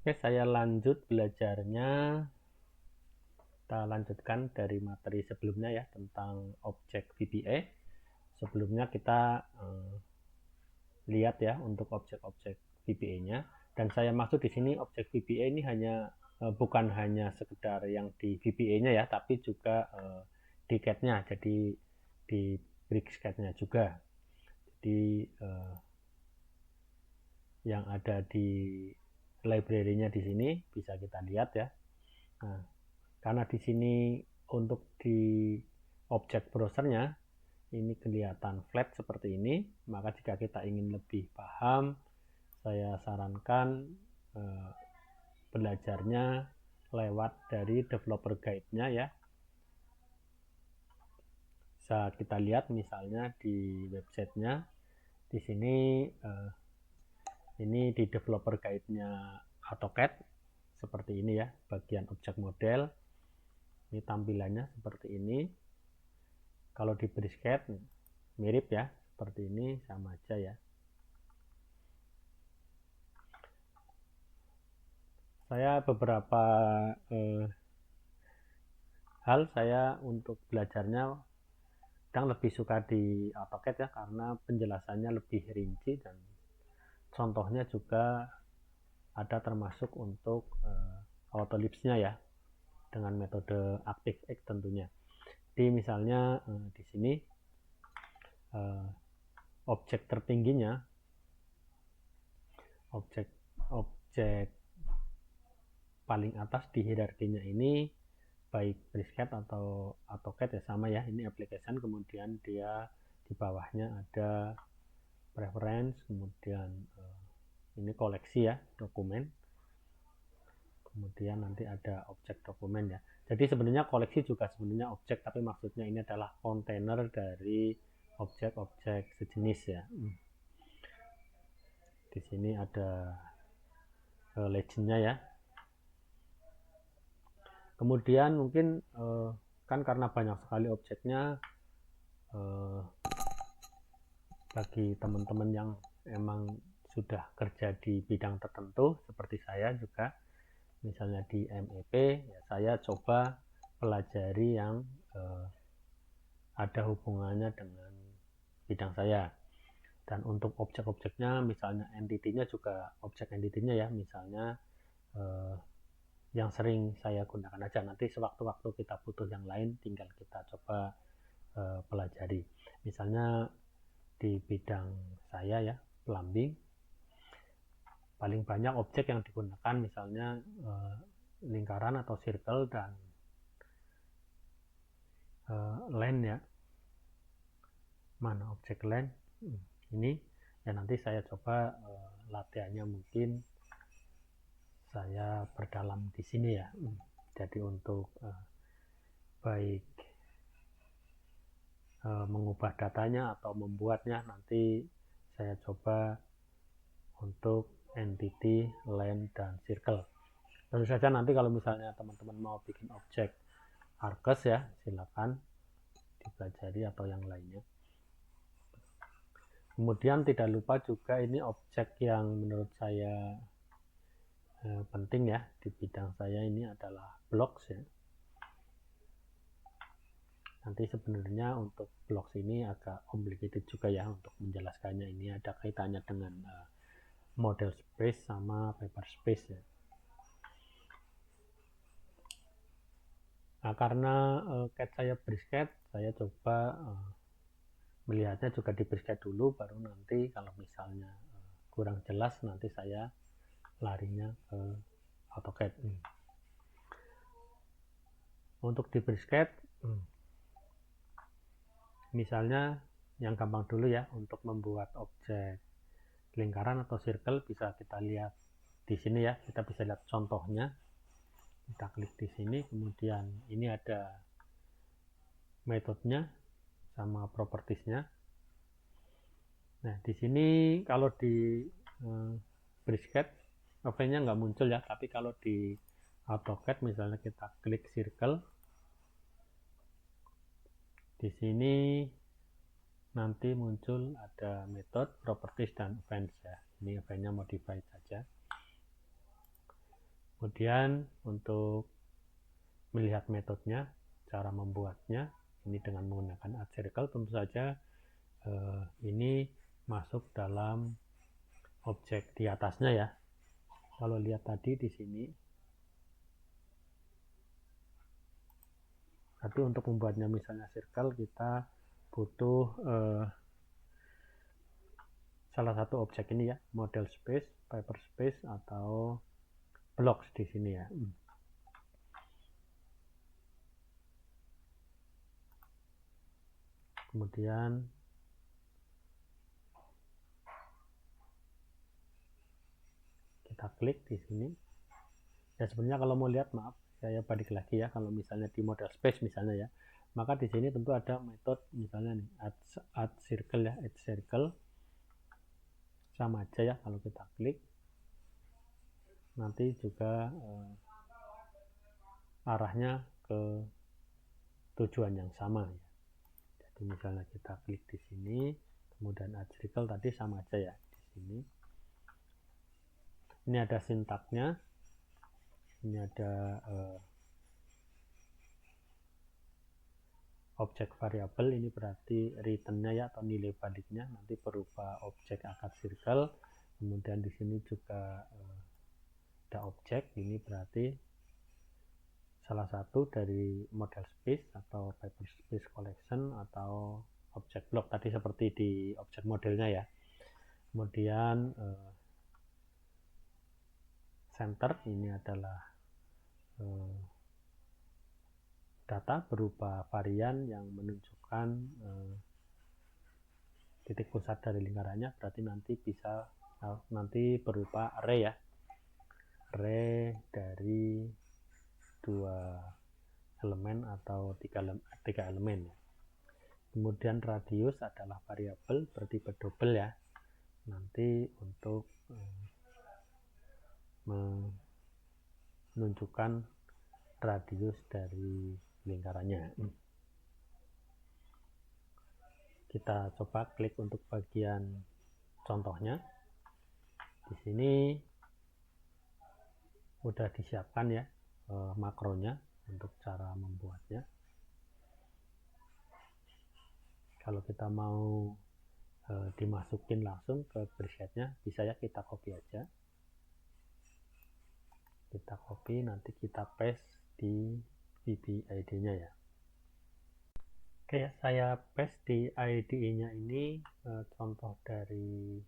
Oke, saya lanjut belajarnya. Kita lanjutkan dari materi sebelumnya ya tentang objek VBA. Sebelumnya kita lihat ya untuk objek-objek VBA-nya. Dan saya maksud di sini objek VBA ini bukan hanya sekedar yang di VBA-nya ya, tapi juga di CAD-nya, jadi di BricsCAD-nya juga. Jadi yang ada di library-nya di sini bisa kita lihat ya. Nah, karena di sini untuk di objek browsernya ini kelihatan flat seperti ini, maka jika kita ingin lebih paham, saya sarankan belajarnya lewat dari developer guide-nya ya. Bisa kita lihat misalnya di websitenya, di sini ini di developer guide-nya AutoCAD seperti ini ya, bagian objek model. Ini tampilannya seperti ini. Kalau di BricsCAD mirip ya, seperti ini, sama aja ya. Saya beberapa hal saya untuk belajarnya kadang lebih suka di AutoCAD ya, karena penjelasannya lebih rinci dan contohnya juga ada termasuk untuk Autolips-nya ya, dengan metode ActiveX tentunya. Jadi misalnya di sini objek tertingginya, objek paling atas di hierarkinya ini baik BricsCAD atau AutoCAD ya sama ya, ini application, kemudian dia di bawahnya ada preference, kemudian ini koleksi ya, dokumen, kemudian nanti ada objek dokumen ya. Jadi sebenarnya koleksi juga sebenarnya objek, tapi maksudnya ini adalah kontainer dari objek-objek sejenis ya. Di sini ada legendnya ya. Kemudian mungkin kan karena banyak sekali objeknya, bagi teman-teman yang emang sudah kerja di bidang tertentu seperti saya juga, misalnya di MEP ya, saya coba pelajari yang ada hubungannya dengan bidang saya. Dan untuk objek-objeknya, misalnya entity-nya juga objek entity-nya ya, misalnya yang sering saya gunakan aja, nanti sewaktu-waktu kita butuh yang lain tinggal kita coba pelajari. Misalnya di bidang saya ya, plumbing, paling banyak objek yang digunakan misalnya lingkaran atau circle dan line ya. Mana objek line? Ini ya, nanti saya coba latihannya mungkin saya perdalam di sini ya. Jadi untuk baik mengubah datanya atau membuatnya, nanti saya coba untuk entity, line, dan circle. Tentu saja nanti kalau misalnya teman-teman mau bikin objek Argus ya, silakan dipelajari atau yang lainnya. Kemudian tidak lupa juga ini objek yang menurut saya penting ya di bidang saya, ini adalah blocks ya. Nanti sebenarnya untuk blocks ini agak complicated juga ya untuk menjelaskannya. Ini ada kaitannya dengan model space sama paper space ya. Nah, karena CAD saya BricsCAD, saya coba melihatnya juga di BricsCAD dulu, baru nanti kalau misalnya kurang jelas nanti saya larinya ke AutoCAD. Untuk di BricsCAD misalnya yang gampang dulu ya, untuk membuat objek lingkaran atau circle bisa kita lihat di sini ya, kita bisa lihat contohnya. Kita klik di sini, kemudian ini ada metodenya sama propertiesnya. Nah di sini kalau di BricsCAD eventnya nggak muncul ya, tapi kalau di AutoCAD misalnya kita klik circle, di sini nanti muncul ada method, properties, dan events ya. Ini eventnya modified saja. Kemudian untuk melihat metodenya, cara membuatnya, ini dengan menggunakan add circle, tentu saja ini masuk dalam objek di atasnya ya. Kalau lihat tadi di sini, tapi untuk membuatnya misalnya circle, kita butuh salah satu objek ini ya, model space, paper space, atau blocks di sini ya. Kemudian kita klik di sini. Ya sebenarnya kalau mau lihat, maaf, saya balik lagi ya. Kalau misalnya di model space misalnya ya, maka di sini tentu ada metode misalnya nih add circle ya, add circle. Sama aja ya kalau kita klik. Nanti juga arahnya ke tujuan yang sama ya. Jadi misalnya kita klik di sini, kemudian add circle tadi sama aja ya di sini. Ini ada sintaknya, ini ada objek variabel, ini berarti returnnya ya, atau nilai baliknya nanti berupa objek akad circle. Kemudian di sini juga ada objek, ini berarti salah satu dari model space atau paper space collection atau objek block tadi seperti di objek modelnya ya. Kemudian center ini adalah data berupa varian yang menunjukkan titik pusat dari lingkarannya, berarti nanti berupa array ya, array dari 2 elemen atau 3 elemen ya. Kemudian radius adalah variabel bertipe double ya, nanti untuk menunjukkan radius dari lingkarannya. Kita coba klik untuk bagian contohnya. Di sini udah disiapkan ya makronya untuk cara membuatnya. Kalau kita mau dimasukin langsung ke presetnya, bisa ya kita copy aja. Kita copy, nanti kita paste di VB-ID-nya ya. Oke ya, saya paste di IDE-nya ini contoh dari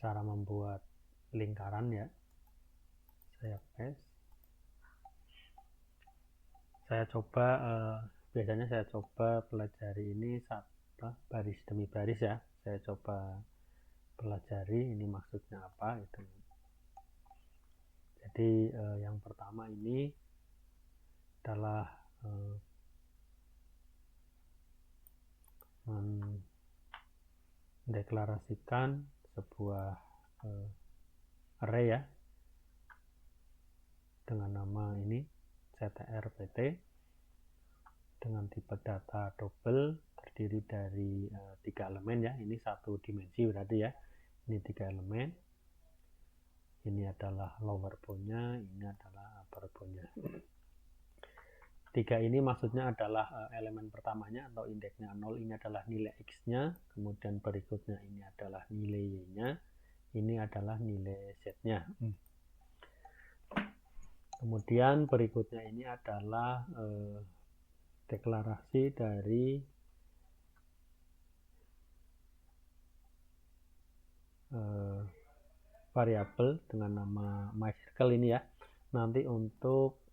cara membuat lingkaran ya. Saya paste. Saya coba biasanya saya coba pelajari ini baris demi baris ya. Saya coba pelajari ini maksudnya apa itu. Jadi yang pertama ini adalah mendeklarasikan sebuah array ya dengan nama ini CTRPT dengan tipe data double, terdiri dari 3 elemen ya. Ini 1 dimensi berarti ya. Ini 3 elemen. Ini adalah lower bound-nya, ini adalah upper bound-nya. 3 ini maksudnya adalah elemen pertamanya atau indeksnya 0, ini adalah nilai X-nya, kemudian berikutnya ini adalah nilai Y-nya, ini adalah nilai Z-nya. Kemudian berikutnya ini adalah deklarasi dari variabel dengan nama myCircle ini ya. Nanti untuk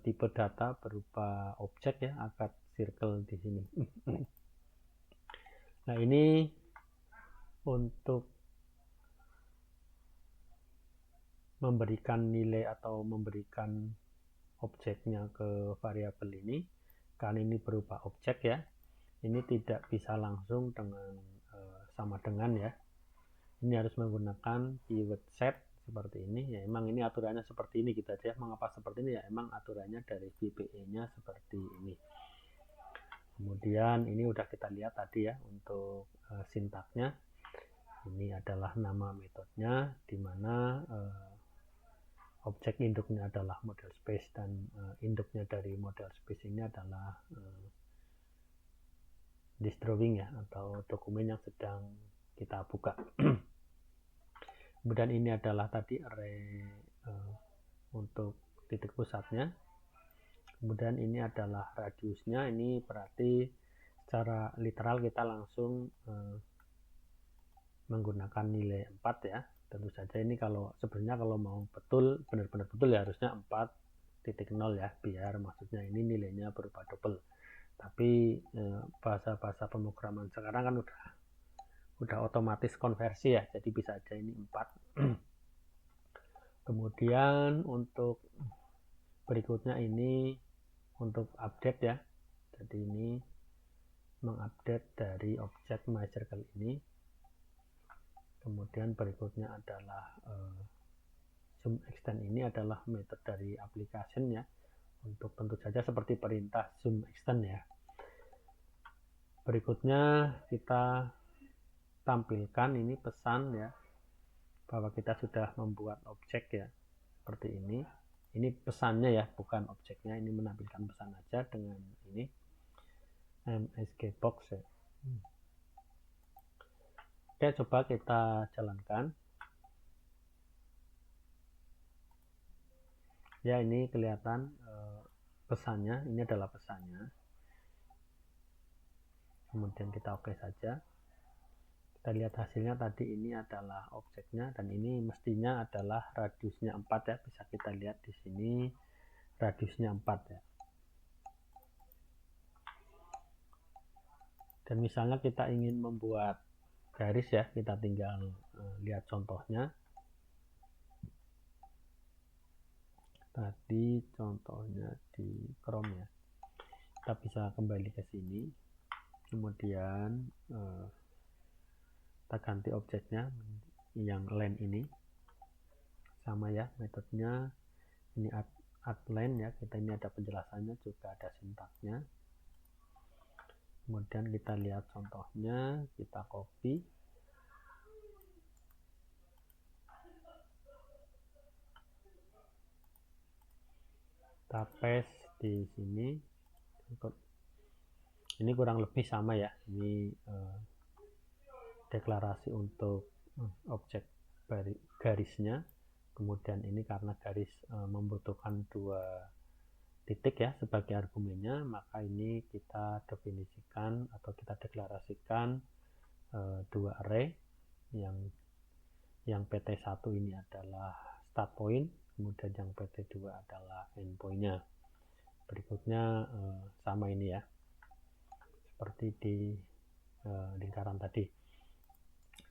tipe data berupa objek ya, akad circle di sini. Nah, ini untuk memberikan nilai atau memberikan objeknya ke variabel ini, karena ini berupa objek ya, ini tidak bisa langsung dengan sama dengan ya. Ini harus menggunakan keyword set seperti ini ya. Emang ini aturannya seperti ini gitu aja. Mengapa seperti ini ya? Emang aturannya dari VBE-nya seperti ini. Kemudian ini udah kita lihat tadi ya untuk sintaknya. Ini adalah nama metodenya, di mana objek induknya adalah model space dan induknya dari model space ini adalah disk drawing ya, atau dokumen yang sedang kita buka. Kemudian ini adalah tadi array untuk titik pusatnya. Kemudian ini adalah radiusnya, ini berarti secara literal kita langsung menggunakan nilai 4 ya. Tentu saja ini sebenarnya kalau mau betul, benar-benar betul ya harusnya 4.0 ya, biar maksudnya ini nilainya berupa double. Tapi bahasa-bahasa pemrograman sekarang kan udah otomatis konversi ya, jadi bisa aja ini 4. Kemudian untuk berikutnya ini untuk update ya, jadi ini mengupdate dari objek MyCircle ini. Kemudian berikutnya adalah zoom extend, ini adalah metode dari application ya, untuk tentu saja seperti perintah zoom extend ya. Berikutnya kita tampilkan ini pesan ya, bahwa kita sudah membuat objek ya, seperti ini. Ini pesannya ya, bukan objeknya, ini menampilkan pesan aja dengan ini MSG box ya. Oke, coba kita jalankan. Ya, ini kelihatan pesannya, ini adalah pesannya. Kemudian kita oke saja. Kita lihat hasilnya tadi, ini adalah objeknya dan ini mestinya adalah radiusnya 4 ya. Bisa kita lihat di sini radiusnya 4 ya. Dan misalnya kita ingin membuat garis ya, kita tinggal lihat contohnya. Tadi contohnya di Chrome ya. Kita bisa kembali ke sini. Kemudian kita ganti objeknya yang line ini. Sama ya metodenya. Ini add line ya. Kita ini ada penjelasannya, juga ada sintaksnya. Kemudian kita lihat contohnya, kita copy, kita paste di sini. Ini kurang lebih sama ya, ini deklarasi untuk objek garisnya. Kemudian ini karena garis membutuhkan 2 titik ya sebagai argumennya, maka ini kita definisikan atau kita deklarasikan 2 array, yang PT1 ini adalah start point, kemudian yang PT2 adalah end point-nya. Berikutnya sama ini ya, seperti di lingkaran tadi.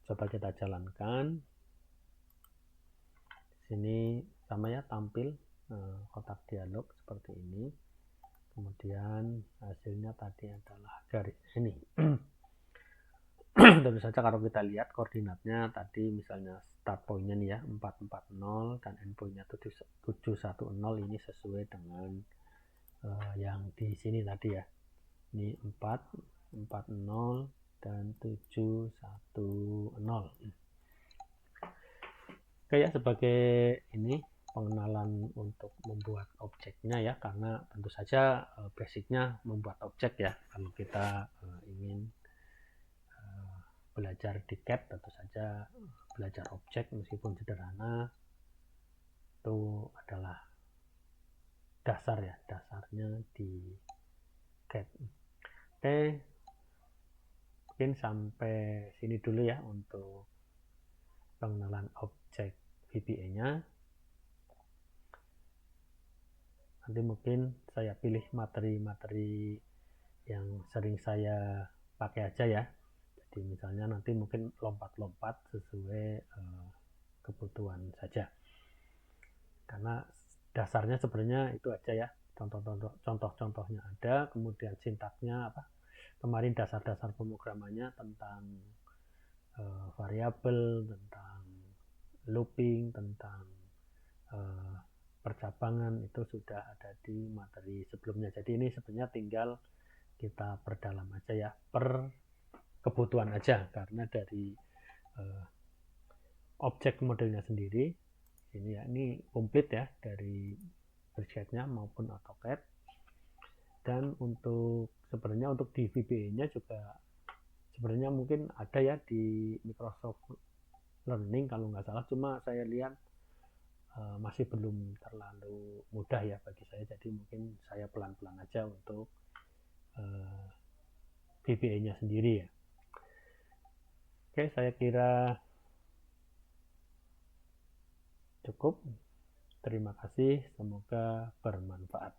Coba kita jalankan. Di sini sama ya, tampil kotak dialog seperti ini. Kemudian hasilnya tadi adalah garis ini. Tentu saja kalau kita lihat koordinatnya tadi, misalnya start point-nya nih ya 440 dan end point-nya 710, ini sesuai dengan yang di sini tadi ya. Ini 440 dan 710. Oke ya, sebagai ini pengenalan untuk membuat objeknya ya, karena tentu saja basicnya membuat objek ya. Kalau kita ingin belajar di CAD, tentu saja belajar objek meskipun sederhana itu adalah dasar ya, dasarnya di CAD. Oke, mungkin sampai sini dulu ya untuk pengenalan objek VBA-nya. Nanti mungkin saya pilih materi-materi yang sering saya pakai aja ya. Jadi misalnya nanti mungkin lompat-lompat sesuai kebutuhan saja. Karena dasarnya sebenarnya itu aja ya. Contoh-contohnya ada, kemudian sintaknya apa? Kemarin dasar-dasar pemrogramannya tentang variabel, tentang looping, tentang percabangan itu sudah ada di materi sebelumnya. Jadi ini sebenarnya tinggal kita perdalam aja ya, per kebutuhan aja, karena dari uh, objek modelnya sendiri. Ini ya, ini komplit ya dari Bricade-nya maupun AutoCAD. Dan untuk sebenarnya untuk di VBA-nya juga sebenarnya mungkin ada ya di Microsoft Learning kalau nggak salah, cuma saya lihat masih belum terlalu mudah ya bagi saya, jadi mungkin saya pelan-pelan aja untuk VBA-nya sendiri ya. Oke, saya kira cukup. Terima kasih, semoga bermanfaat.